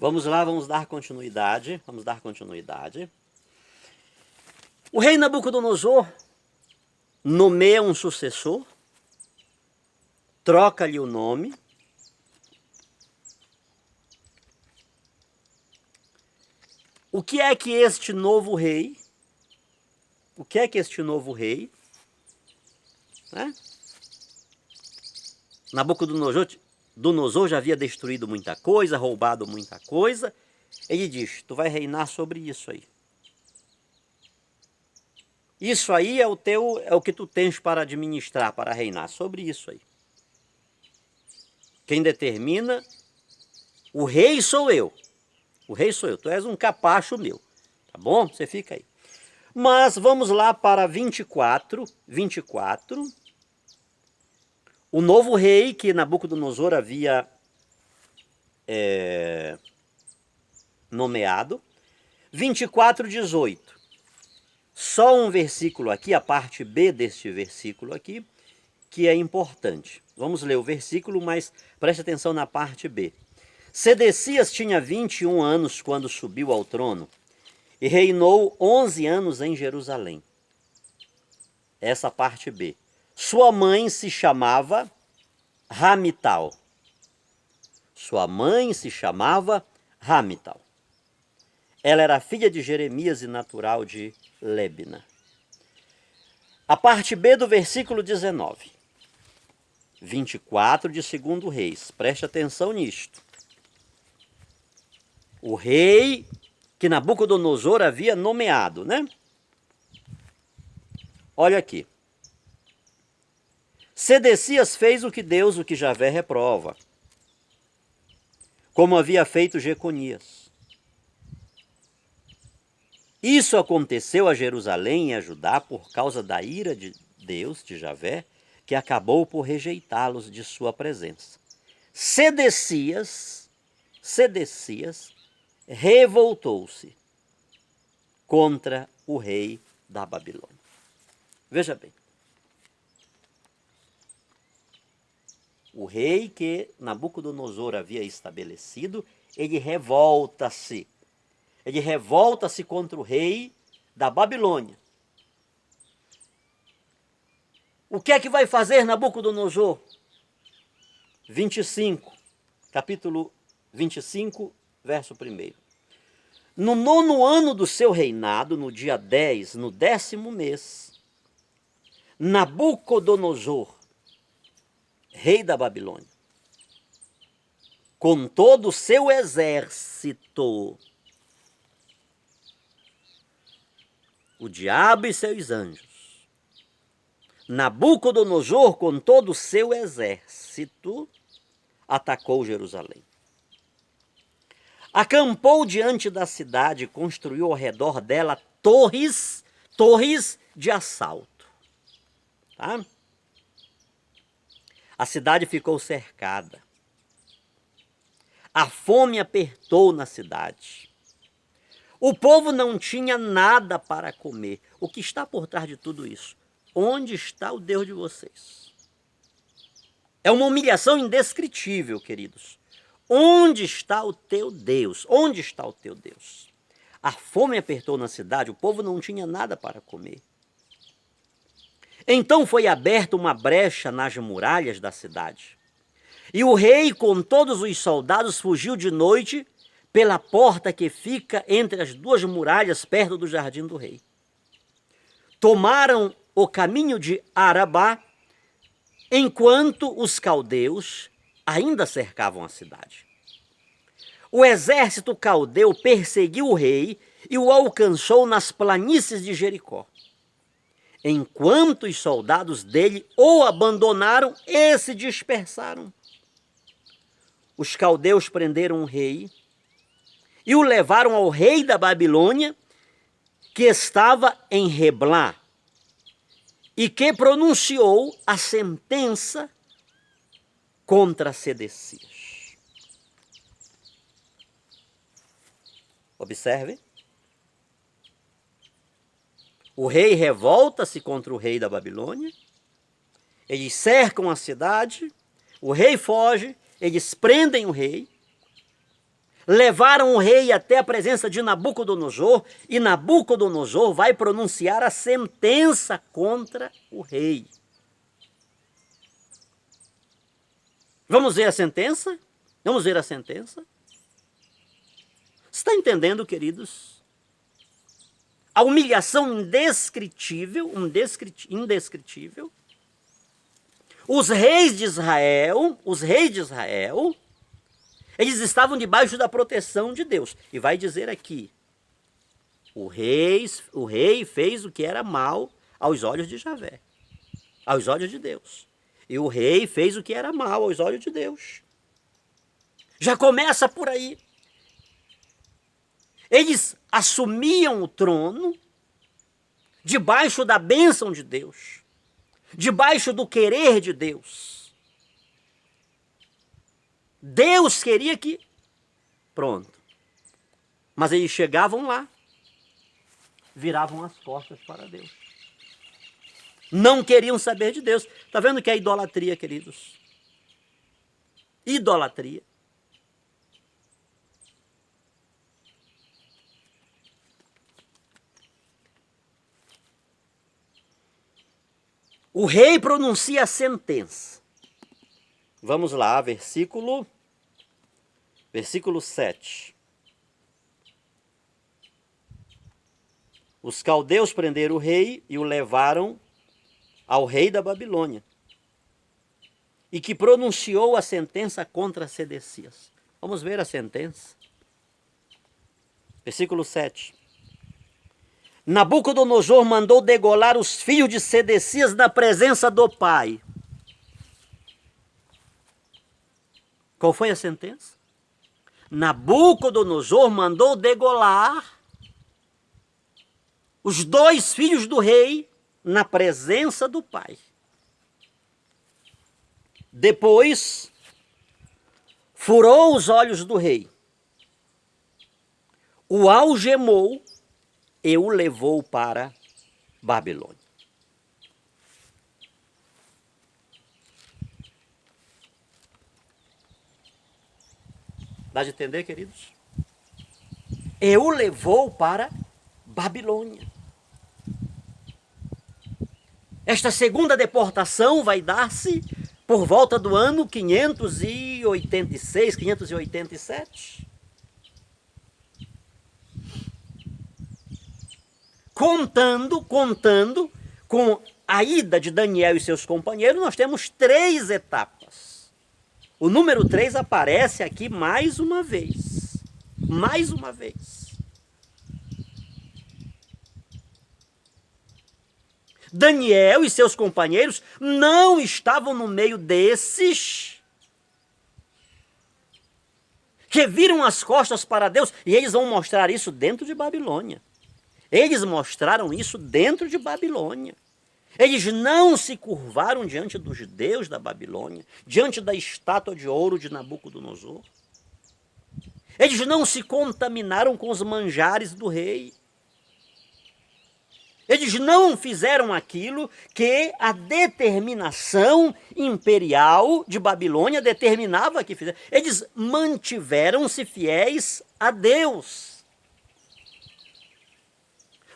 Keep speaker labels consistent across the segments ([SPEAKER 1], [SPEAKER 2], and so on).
[SPEAKER 1] Vamos lá, vamos dar continuidade. Vamos dar continuidade. O rei Nabucodonosor nomeia um sucessor, troca-lhe o nome. O que é que este novo rei, né? Nabucodonosor já havia destruído muita coisa, roubado muita coisa. Ele diz, tu vai reinar sobre isso aí. Isso aí é o que tu tens para administrar, para reinar, sobre isso aí. Quem determina, o rei sou eu. O rei sou eu, tu és um capacho meu. Tá bom? Você fica aí. Mas vamos lá para 24. O novo rei que Nabucodonosor havia nomeado. 24:18. Só um versículo aqui, a parte B deste versículo aqui, que é importante. Vamos ler o versículo, mas preste atenção na parte B. Sedecias tinha 21 anos quando subiu ao trono e reinou 11 anos em Jerusalém. Essa parte B. Sua mãe se chamava Hamital. Ela era filha de Jeremias e natural de Lébina. A parte B do versículo 19. 24 de 2 Reis. Preste atenção nisto. O rei que Nabucodonosor havia nomeado, né? Olha aqui. Sedecias fez o que Javé reprova, como havia feito Jeconias. Isso aconteceu a Jerusalém e a Judá por causa da ira de Deus, de Javé, que acabou por rejeitá-los de sua presença. Sedecias revoltou-se contra o rei da Babilônia. Veja bem. O rei que Nabucodonosor havia estabelecido, ele revolta-se. Ele revolta-se contra o rei da Babilônia. O que é que vai fazer Nabucodonosor? 25, capítulo 25, verso 1. No 9º ano do seu reinado, no dia 10, no 10º mês, Nabucodonosor, rei da Babilônia, com todo o seu exército, o diabo e seus anjos, Nabucodonosor, com todo o seu exército, atacou Jerusalém. Acampou diante da cidade e construiu ao redor dela torres de assalto. Tá? A cidade ficou cercada. A fome apertou na cidade. O povo não tinha nada para comer. O que está por trás de tudo isso? Onde está o Deus de vocês? É uma humilhação indescritível, queridos. Onde está o teu Deus? Onde está o teu Deus? A fome apertou na cidade, o povo não tinha nada para comer. Então foi aberta uma brecha nas muralhas da cidade. E o rei, com todos os soldados, fugiu de noite pela porta que fica entre as duas muralhas, perto do jardim do rei. Tomaram o caminho de Arabá, enquanto os caldeus ainda cercavam a cidade. O exército caldeu perseguiu o rei e o alcançou nas planícies de Jericó. Enquanto os soldados dele o abandonaram e se dispersaram. Os caldeus prenderam o rei e o levaram ao rei da Babilônia, que estava em Reblá, e que pronunciou a sentença contra Sedecias. Observe. O rei revolta-se contra o rei da Babilônia, eles cercam a cidade, o rei foge, eles prendem o rei, levaram o rei até a presença de Nabucodonosor, e Nabucodonosor vai pronunciar a sentença contra o rei. Vamos ver a sentença? Vamos ver a sentença? Está entendendo, queridos? A humilhação indescritível, indescritível. Os reis de Israel, eles estavam debaixo da proteção de Deus. E vai dizer aqui, o rei fez o que era mal aos olhos de Javé, aos olhos de Deus. E o rei fez o que era mal aos olhos de Deus. Já começa por aí. Eles assumiam o trono debaixo da bênção de Deus, debaixo do querer de Deus. Deus queria que... Pronto. Mas eles chegavam lá, viravam as costas para Deus. Não queriam saber de Deus. Está vendo o que é idolatria, queridos? Idolatria. O rei pronuncia a sentença. Vamos lá, versículo 7. Os caldeus prenderam o rei e o levaram ao rei da Babilônia, e que pronunciou a sentença contra Sedecias. Vamos ver a sentença. Versículo 7. Nabucodonosor mandou degolar os filhos de Sedecias na presença do pai. Qual foi a sentença? Nabucodonosor mandou degolar os 2 filhos do rei na presença do pai. Depois, furou os olhos do rei, o algemou e o levou para Babilônia. Dá de entender, queridos? E o levou para Babilônia. Esta segunda deportação vai dar-se por volta do ano 586, 587. Contando com a ida de Daniel e seus companheiros, nós temos 3 etapas. O número 3 aparece aqui mais uma vez. Mais uma vez. Daniel e seus companheiros não estavam no meio desses que viram as costas para Deus, e eles vão mostrar isso dentro de Babilônia. Eles mostraram isso dentro de Babilônia. Eles não se curvaram diante dos deuses da Babilônia, diante da estátua de ouro de Nabucodonosor. Eles não se contaminaram com os manjares do rei. Eles não fizeram aquilo que a determinação imperial de Babilônia determinava que fizessem. Eles mantiveram-se fiéis a Deus.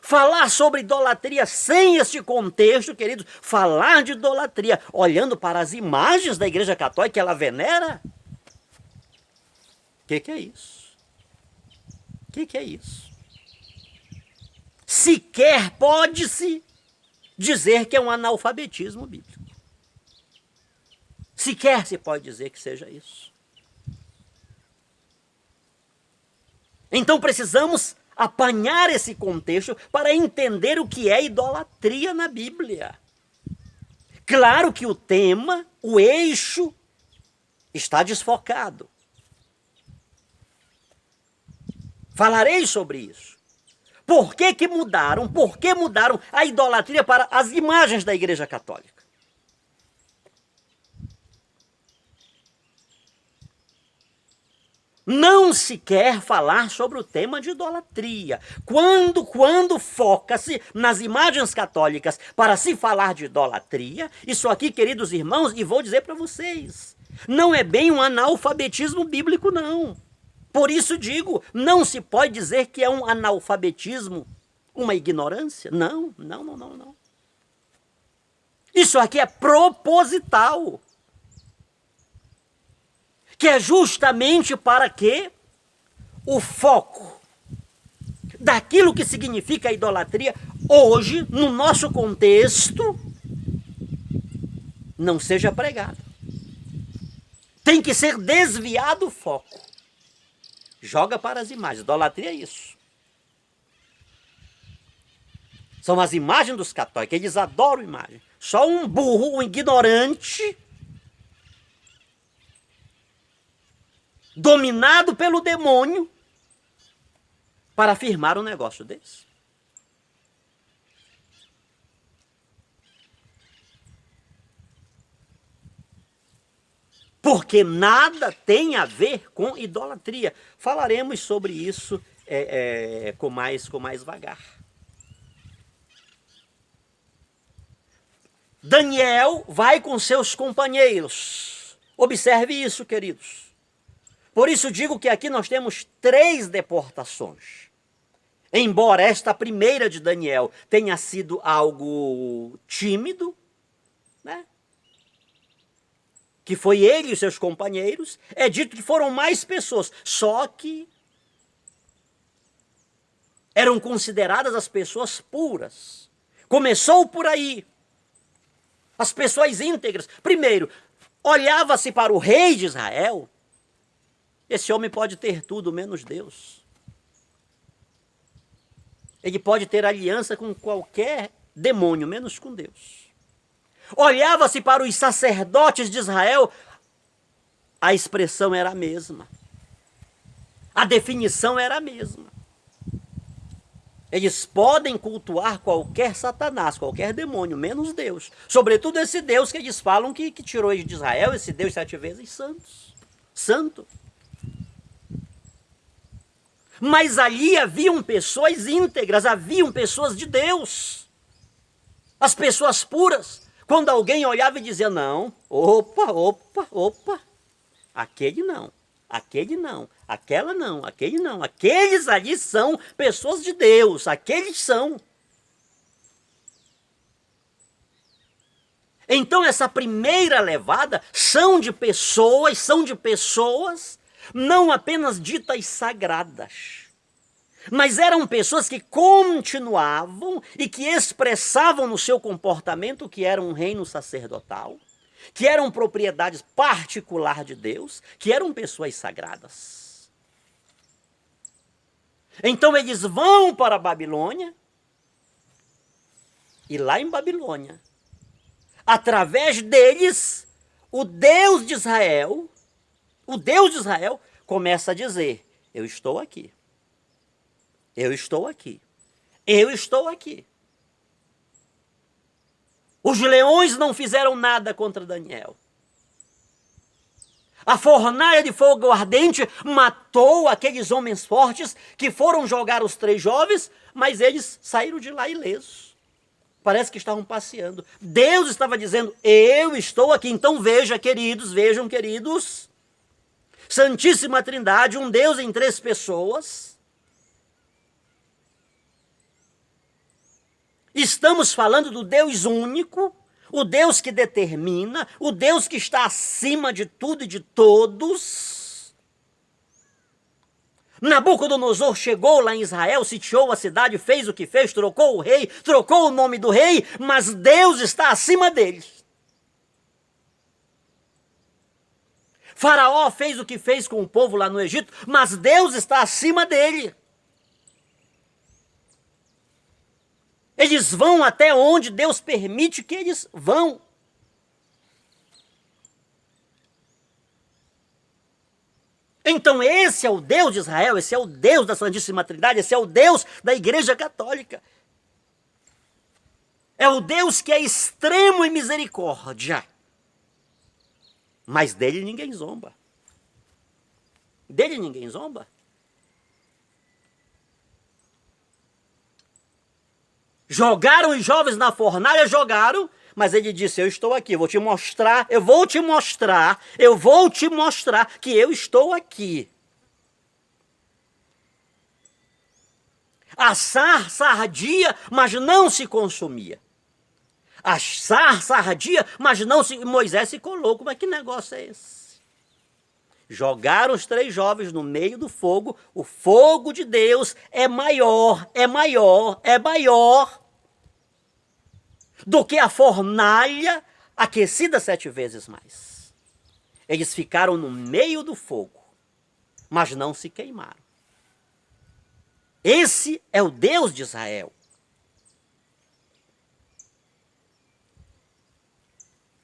[SPEAKER 1] Falar sobre idolatria sem este contexto, queridos, falar de idolatria olhando para as imagens da Igreja Católica que ela venera, o que é isso? O que é isso? Sequer pode-se dizer que é um analfabetismo bíblico. Sequer se pode dizer que seja isso. Então precisamos apanhar esse contexto para entender o que é idolatria na Bíblia. Claro que o tema, o eixo, está desfocado. Falarei sobre isso. Por que mudaram? Por que mudaram a idolatria para as imagens da Igreja Católica? Não se quer falar sobre o tema de idolatria. Quando foca-se nas imagens católicas para se falar de idolatria, isso aqui, queridos irmãos, e vou dizer para vocês, não é bem um analfabetismo bíblico, não. Por isso digo, não se pode dizer que é um analfabetismo, uma ignorância. Não, não, não, não, não. Isso aqui é proposital. Que é justamente para que o foco daquilo que significa a idolatria hoje, no nosso contexto, não seja pregado. Tem que ser desviado o foco. Joga para as imagens. Idolatria é isso. São as imagens dos católicos. Eles adoram imagem. Só um burro, um ignorante, dominado pelo demônio, para afirmar um negócio desse. Porque nada tem a ver com idolatria. Falaremos sobre isso com mais vagar. Daniel vai com seus companheiros. Observe isso, queridos. Por isso digo que aqui nós temos 3 deportações. Embora esta primeira de Daniel tenha sido algo tímido, né? Que foi ele e os seus companheiros, é dito que foram mais pessoas, só que eram consideradas as pessoas puras. Começou por aí. As pessoas íntegras. Primeiro, olhava-se para o rei de Israel. Esse homem pode ter tudo menos Deus. Ele pode ter aliança com qualquer demônio, menos com Deus. Olhava-se para os sacerdotes de Israel, a expressão era a mesma. A definição era a mesma. Eles podem cultuar qualquer Satanás, qualquer demônio, menos Deus. Sobretudo esse Deus que eles falam que tirou eles de Israel, esse Deus 7 vezes santo. Mas ali haviam pessoas íntegras, haviam pessoas de Deus. As pessoas puras. Quando alguém olhava e dizia, não, opa, aquele não, aquela não, aquele não, aqueles ali são pessoas de Deus, aqueles são. Então essa primeira levada são de pessoas não apenas ditas sagradas, mas eram pessoas que continuavam e que expressavam no seu comportamento que era um reino sacerdotal, que eram propriedades particular de Deus, que eram pessoas sagradas. Então eles vão para a Babilônia, e lá em Babilônia, através deles, o Deus de Israel começa a dizer, eu estou aqui. Eu estou aqui. Eu estou aqui. Os leões não fizeram nada contra Daniel. A fornalha de fogo ardente matou aqueles homens fortes que foram jogar os 3 jovens, mas eles saíram de lá ilesos. Parece que estavam passeando. Deus estava dizendo, eu estou aqui. Então vejam, queridos, Santíssima Trindade, um Deus em 3 pessoas. Estamos falando do Deus único, o Deus que determina, o Deus que está acima de tudo e de todos. Nabucodonosor chegou lá em Israel, sitiou a cidade, fez o que fez, trocou o rei, trocou o nome do rei, mas Deus está acima deles. Faraó fez o que fez com o povo lá no Egito, mas Deus está acima dele. Eles vão até onde Deus permite que eles vão. Então esse é o Deus de Israel, esse é o Deus da Santíssima Trindade, esse é o Deus da Igreja Católica. É o Deus que é extremo em misericórdia. Mas dele ninguém zomba. Dele ninguém zomba. Jogaram os jovens na fornalha, jogaram, mas ele disse, eu estou aqui, eu vou te mostrar que eu estou aqui. A sarça ardia, mas não se consumia. A sarça ardia, mas não se... Moisés ficou louco, mas que negócio é esse? Jogaram os 3 jovens no meio do fogo. O fogo de Deus é maior, é maior, é maior do que a fornalha aquecida 7 vezes mais. Eles ficaram no meio do fogo, mas não se queimaram. Esse é o Deus de Israel.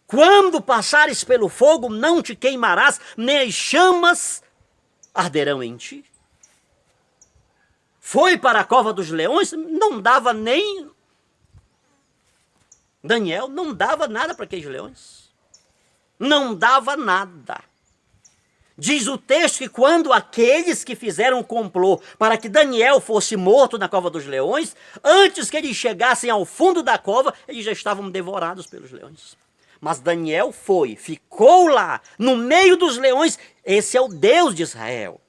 [SPEAKER 1] Quando passares pelo fogo, não te queimarás, nem as chamas arderão em ti. Foi para a cova dos leões, não dava nem... Daniel não dava nada para aqueles leões. Não dava nada. Diz o texto que quando aqueles que fizeram um complô para que Daniel fosse morto na cova dos leões, antes que eles chegassem ao fundo da cova, eles já estavam devorados pelos leões. Mas Daniel foi, ficou lá, no meio dos leões. Esse é o Deus de Israel.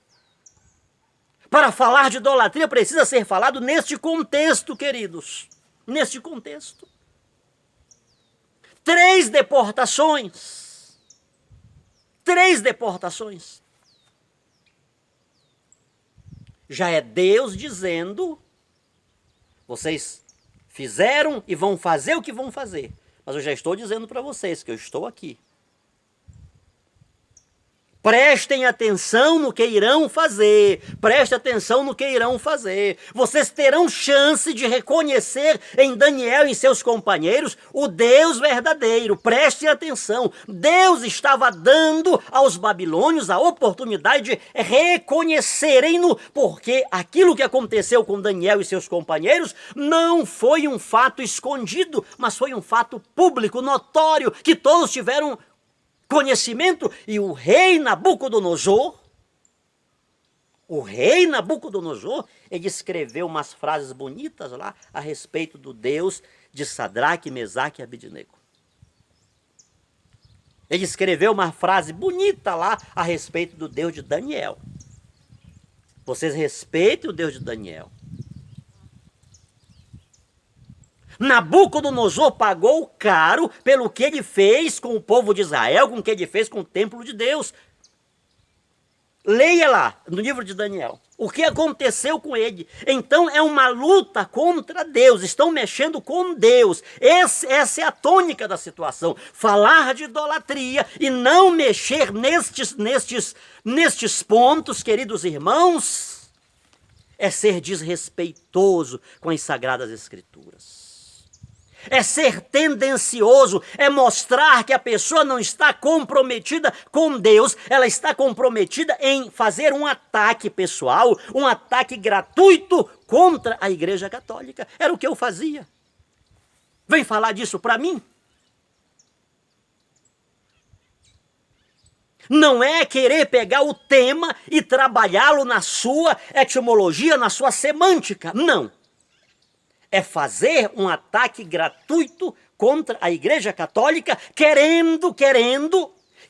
[SPEAKER 1] Para falar de idolatria precisa ser falado neste contexto, queridos. Neste contexto. 3 deportações. 3 deportações. Já é Deus dizendo: vocês fizeram e vão fazer o que vão fazer. Mas eu já estou dizendo para vocês que eu estou aqui. Prestem atenção no que irão fazer. Prestem atenção no que irão fazer. Vocês terão chance de reconhecer em Daniel e em seus companheiros o Deus verdadeiro. Prestem atenção. Deus estava dando aos babilônios a oportunidade de reconhecerem-no, porque aquilo que aconteceu com Daniel e seus companheiros não foi um fato escondido, mas foi um fato público, notório, que todos tiveram conhecimento. E o rei Nabucodonosor, ele escreveu umas frases bonitas lá a respeito do Deus de Sadraque, Mesaque e Abednego. Ele escreveu uma frase bonita lá a respeito do Deus de Daniel. Vocês respeitem o Deus de Daniel. Nabucodonosor pagou caro pelo que ele fez com o povo de Israel, com o que ele fez com o templo de Deus. Leia lá, no livro de Daniel, o que aconteceu com ele. Então é uma luta contra Deus, estão mexendo com Deus. Essa é a tônica da situação. Falar de idolatria e não mexer nestes pontos, queridos irmãos, é ser desrespeitoso com as Sagradas Escrituras. É ser tendencioso, é mostrar que a pessoa não está comprometida com Deus, ela está comprometida em fazer um ataque pessoal, um ataque gratuito contra a Igreja Católica. Era o que eu fazia. Vem falar disso para mim? Não é querer pegar o tema e trabalhá-lo na sua etimologia, na sua semântica. Não. É fazer um ataque gratuito contra a Igreja Católica, querendo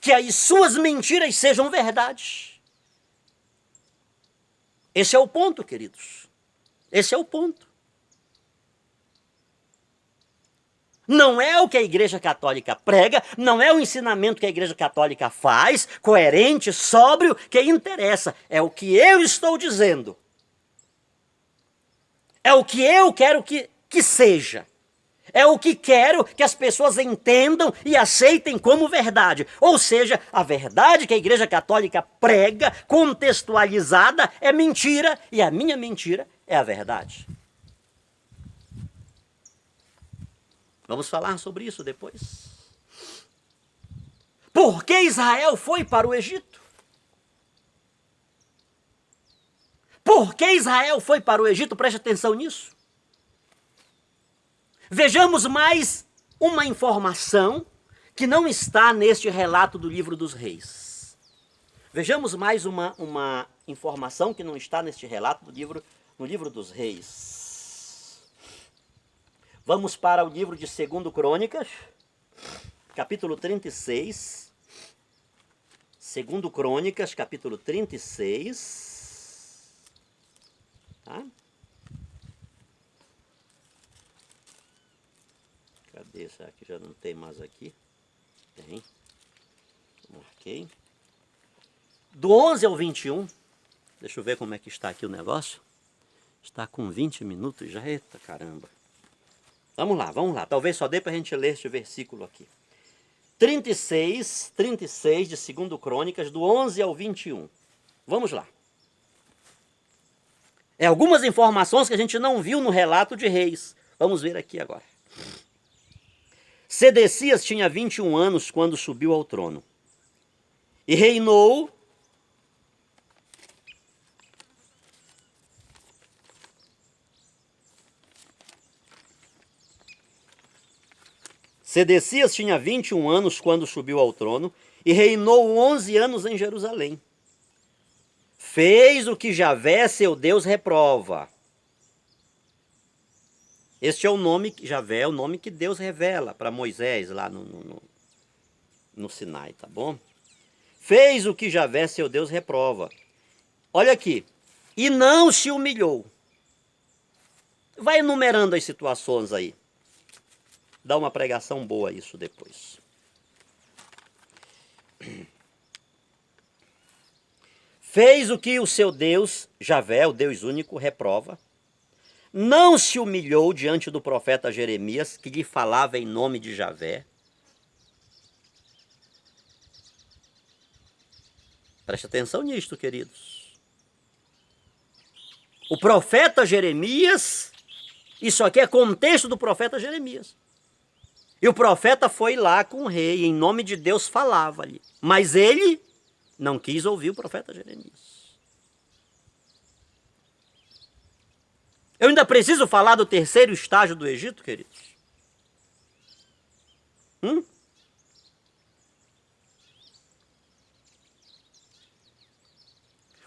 [SPEAKER 1] que as suas mentiras sejam verdade. Esse é o ponto, queridos. Esse é o ponto. Não é o que a Igreja Católica prega, não é o ensinamento que a Igreja Católica faz, coerente, sóbrio, que interessa. É o que eu estou dizendo. É o que eu quero que seja. É o que quero que as pessoas entendam e aceitem como verdade. Ou seja, a verdade que a Igreja Católica prega, contextualizada, é mentira, e a minha mentira é a verdade. Vamos falar sobre isso depois. Por que Israel foi para o Egito? Por que Israel foi para o Egito? Preste atenção nisso. Vejamos mais uma informação que não está neste relato do livro dos reis. Vejamos mais uma informação que não está neste relato no livro dos reis. Vamos para o livro de 2 Crônicas, capítulo 36. 2 Crônicas, capítulo 36. Tá? Esse aqui já não tem mais aqui. Tem. Marquei. Do 11 ao 21. Deixa eu ver como é que está aqui o negócio. Está com 20 minutos já. Eita caramba. Vamos lá. Talvez só dê para a gente ler este versículo aqui. 36 de 2 Crônicas, do 11 ao 21. Vamos lá. É algumas informações que a gente não viu no relato de Reis. Vamos ver aqui agora. Sedecias tinha 21 anos quando subiu ao trono. E reinou Sedecias tinha 21 anos quando subiu ao trono e reinou 11 anos em Jerusalém. Fez o que Javé, seu Deus, reprova. Este é o nome, Javé é o nome que Deus revela para Moisés lá no Sinai, tá bom? Fez o que Javé, seu Deus, reprova. Olha aqui. E não se humilhou. Vai enumerando as situações aí. Dá uma pregação boa isso depois. Fez o que o seu Deus, Javé, o Deus único, reprova. Não se humilhou diante do profeta Jeremias, que lhe falava em nome de Javé. Preste atenção nisto, queridos. O profeta Jeremias, isso aqui é contexto do profeta Jeremias. E o profeta foi lá com o rei, em nome de Deus falava ali. Mas ele não quis ouvir o profeta Jeremias. Eu ainda preciso falar do terceiro estágio do Egito, queridos?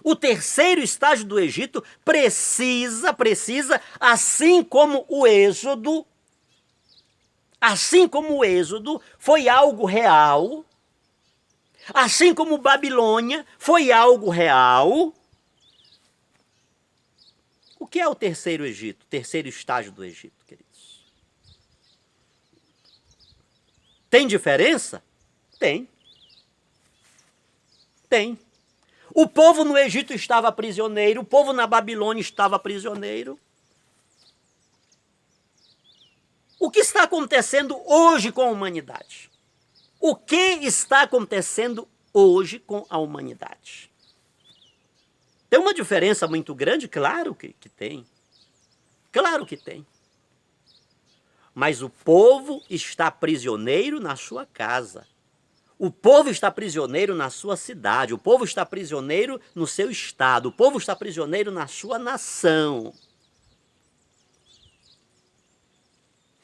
[SPEAKER 1] O terceiro estágio do Egito precisa, assim como o Êxodo foi algo real, assim como Babilônia foi algo real. O que é o terceiro Egito, terceiro estágio do Egito, queridos? Tem diferença? Tem. O povo no Egito estava prisioneiro, o povo na Babilônia estava prisioneiro. O que está acontecendo hoje com a humanidade? O que está acontecendo hoje com a humanidade? Tem uma diferença muito grande? Claro que tem. Claro que tem. Mas o povo está prisioneiro na sua casa. O povo está prisioneiro na sua cidade. O povo está prisioneiro no seu estado. O povo está prisioneiro na sua nação.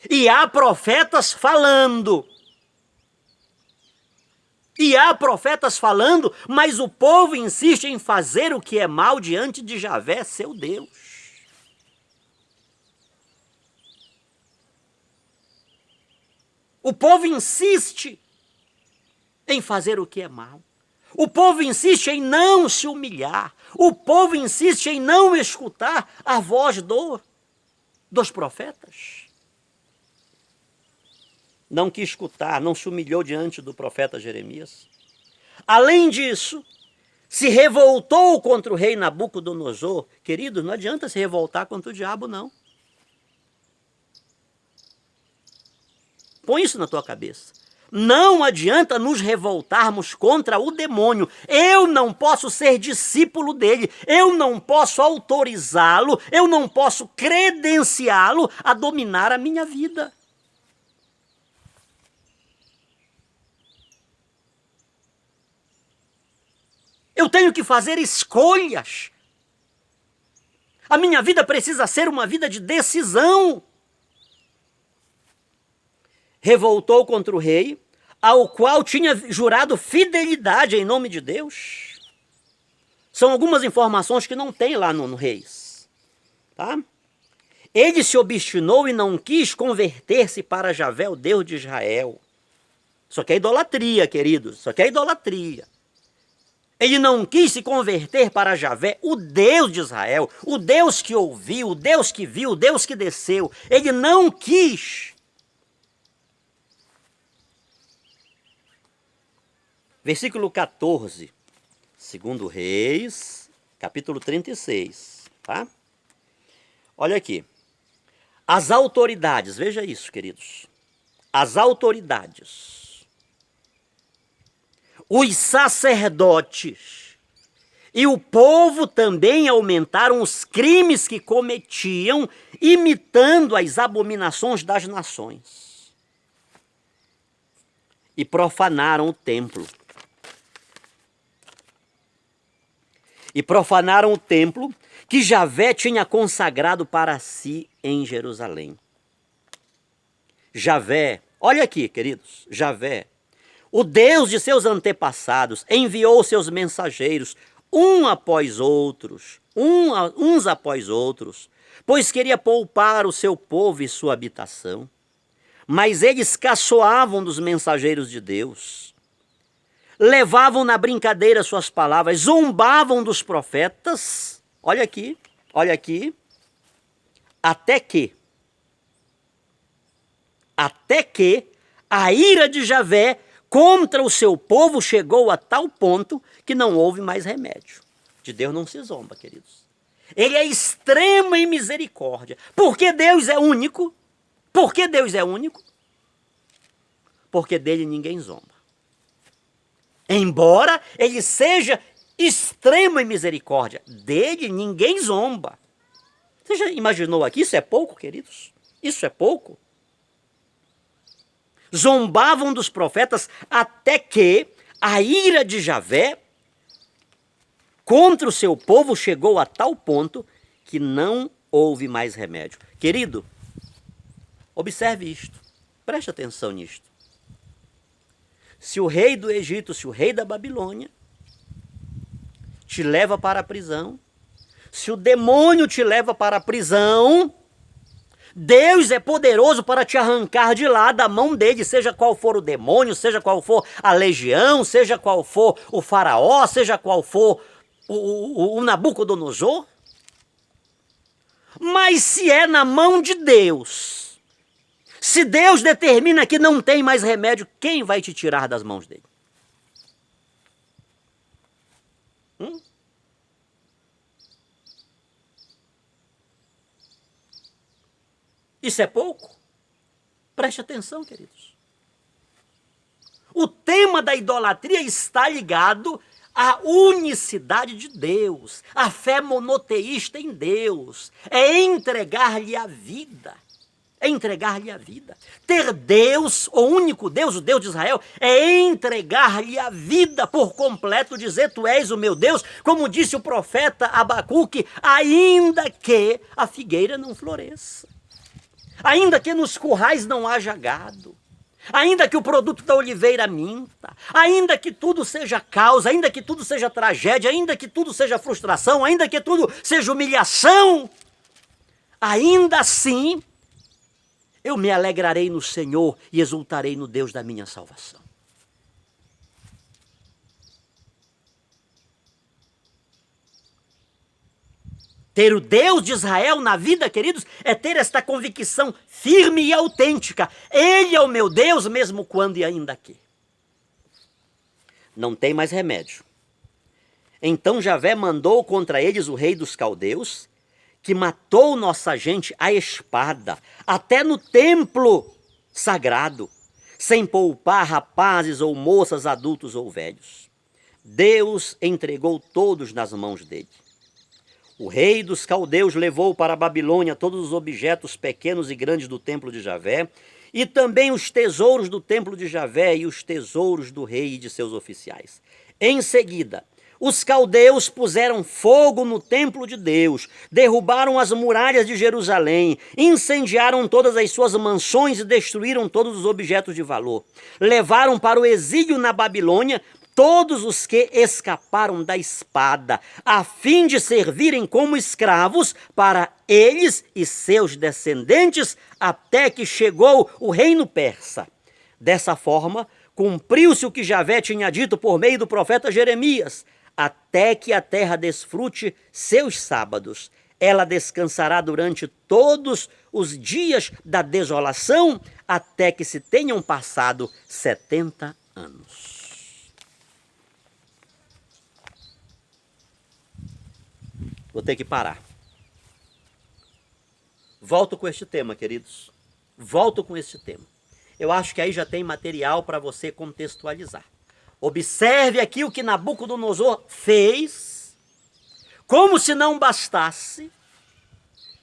[SPEAKER 1] E há profetas falando. Mas o povo insiste em fazer o que é mal diante de Javé, seu Deus. O povo insiste em fazer o que é mal. O povo insiste em não se humilhar. O povo insiste em não escutar a voz dos profetas. Não quis escutar, não se humilhou diante do profeta Jeremias. Além disso, se revoltou contra o rei Nabucodonosor. Queridos, não adianta se revoltar contra o diabo, não. Põe isso na tua cabeça. Não adianta nos revoltarmos contra o demônio. Eu não posso ser discípulo dele. Eu não posso autorizá-lo. Eu não posso credenciá-lo a dominar a minha vida. Eu tenho que fazer escolhas. A minha vida precisa ser uma vida de decisão. Revoltou contra o rei, ao qual tinha jurado fidelidade em nome de Deus. São algumas informações que não tem lá no Reis. Tá? Ele se obstinou e não quis converter-se para Javé, o Deus de Israel. Isso aqui é idolatria, queridos. Isso aqui é idolatria. Ele não quis se converter para Javé, o Deus de Israel, o Deus que ouviu, o Deus que viu, o Deus que desceu. Ele não quis Versículo 14, segundo Reis, capítulo 36, tá? Olha aqui. As autoridades, veja isso, queridos. As autoridades, os sacerdotes e o povo também aumentaram os crimes que cometiam, imitando as abominações das nações. E profanaram o templo. E profanaram o templo que Javé tinha consagrado para si em Jerusalém. Javé, olha aqui, queridos, Javé, o Deus de seus antepassados, enviou seus mensageiros, uns após outros, pois queria poupar o seu povo e sua habitação. Mas eles caçoavam dos mensageiros de Deus, levavam na brincadeira suas palavras, zombavam dos profetas. Olha aqui, até que a ira de Javé contra o seu povo chegou a tal ponto que não houve mais remédio. De Deus não se zomba, queridos. Ele é extremo em misericórdia. Porque Deus é único. Porque Deus é único. Porque dele ninguém zomba. Embora ele seja extremo em misericórdia, dele ninguém zomba. Você já imaginou aqui? Isso é pouco, queridos? Isso é pouco? Zombavam dos profetas até que a ira de Javé contra o seu povo chegou a tal ponto que não houve mais remédio. Querido, observe isto, preste atenção nisto. Se o rei do Egito, se o rei da Babilônia te leva para a prisão, se o demônio te leva para a prisão, Deus é poderoso para te arrancar de lá, da mão dele, seja qual for o demônio, seja qual for a legião, seja qual for o faraó, seja qual for o Nabucodonosor. Mas se é na mão de Deus, se Deus determina que não tem mais remédio, quem vai te tirar das mãos dele? Isso é pouco? Preste atenção, queridos. O tema da idolatria está ligado à unicidade de Deus, à fé monoteísta em Deus. É entregar-lhe a vida. É entregar-lhe a vida. Ter Deus, o único Deus, o Deus de Israel, é entregar-lhe a vida por completo, dizer: tu és o meu Deus, como disse o profeta Abacuque, ainda que a figueira não floresça. Ainda que nos currais não haja gado, ainda que o produto da oliveira minta, ainda que tudo seja causa, ainda que tudo seja tragédia, ainda que tudo seja frustração, ainda que tudo seja humilhação, ainda assim eu me alegrarei no Senhor e exultarei no Deus da minha salvação. Ter o Deus de Israel na vida, queridos, é ter esta convicção firme e autêntica. Ele é o meu Deus, mesmo quando e ainda que. Não tem mais remédio. Então Javé mandou contra eles o rei dos caldeus, que matou nossa gente à espada, até no templo sagrado, sem poupar rapazes ou moças, adultos ou velhos. Deus entregou todos nas mãos dele. O rei dos caldeus levou para a Babilônia todos os objetos pequenos e grandes do templo de Javé, e também os tesouros do templo de Javé e os tesouros do rei e de seus oficiais. Em seguida, os caldeus puseram fogo no templo de Deus, derrubaram as muralhas de Jerusalém, incendiaram todas as suas mansões e destruíram todos os objetos de valor. Levaram para o exílio na Babilônia todos os que escaparam da espada, a fim de servirem como escravos para eles e seus descendentes, até que chegou o reino persa. Dessa forma, cumpriu-se o que Javé tinha dito por meio do profeta Jeremias: até que a terra desfrute seus sábados. Ela descansará durante todos os dias da desolação, até que se tenham passado 70 anos. Vou ter que parar. Volto com este tema, queridos. Volto com este tema. Eu acho que aí já tem material para você contextualizar. Observe aqui o que Nabucodonosor fez, como se não bastasse.